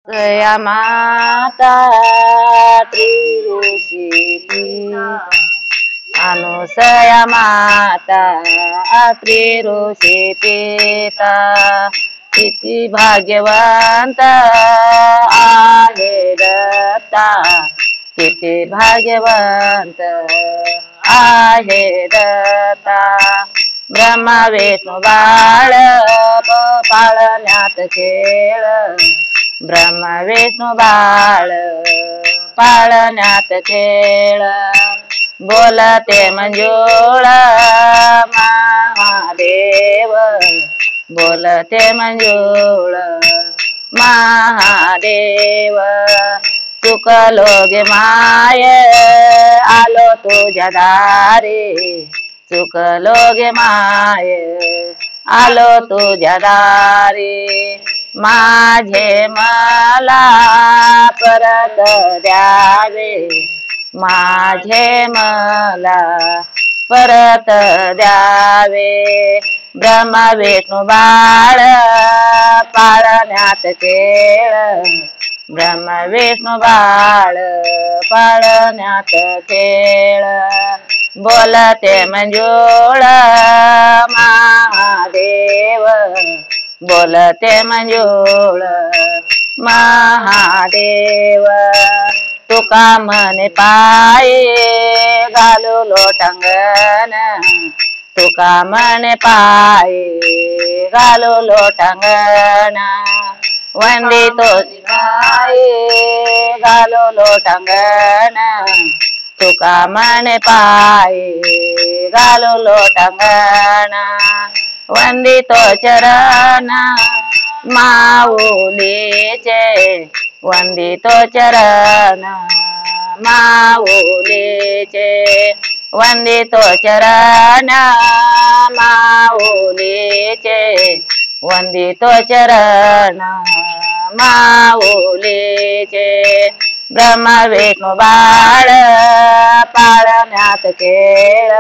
या माता त्रिऋषी अनुसया माता त्रिऋषी पिता किती भाग्यवंत आहे दत्ता किती भाग्यवंत आहे दत्ता ब्रह्मा विष्णू बाळ पाळण्यात खेळ ब्रह्मा विष्णू बाळ पाळण्यात खेळ बोलते मंजुळ महादेव बोलते मंजुळ महादेव चुकलो गे माय आलो तुझ्या दारी चुकलो गे माय आलो तुझ्या दारी माझे मला परत द्यावे माझे मला परत द्यावे ब्रह्मा विष्णू बाळ पाळण्यात खेळ ब्रह्मा विष्णू बाळ पाळण्यात खेळ बोलते मंजुळ महादेव बोलते मंजुळ महादेव तुका म्हणे पाये घालू लोटांगण तुका म्हणे पाये घालू लोटांगण वंदितो पाये घालू लोटांगण तुका म्हणे पाये घालू लोटांगण वंदितो चरण माऊलीचे वंदितो चरण माऊलीचे वंदितो चरण माऊलीचे वंदितो चरण माऊलीचे ब्रह्मा विष्णू बाळ पाळण्यात खेळ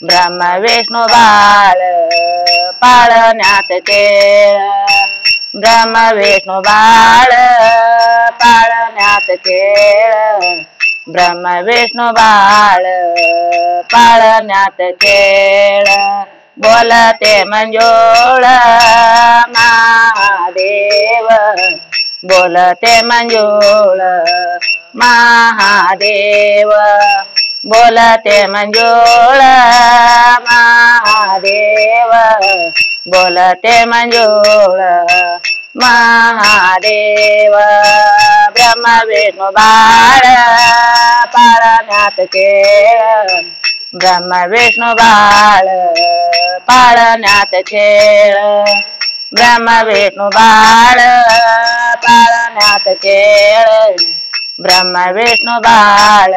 ब्रह्मा विष्णू बाळ पाळण्यात खेळ ब्रह्मा विष्णू बाळ पाळण्यात खेळ ब्रह्मा विष्णू बाळ पाळण्यात खेळ बोलते मंजुळ महादेव बोलते मंजुळ महादेव बोलते मंजुळ महादेव बोलते मंजुळ महादेव ब्रह्मा विष्णू बाळ पाळण्यात खेळ ब्रह्मा विष्णू बाळ पाळण्यात खेळ ब्रह्मा विष्णू बाळ पाळण्यात खेळ ब्रह्मा विष्णू बाळ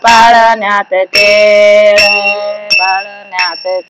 पाळण्यात खेळ पाळण्यात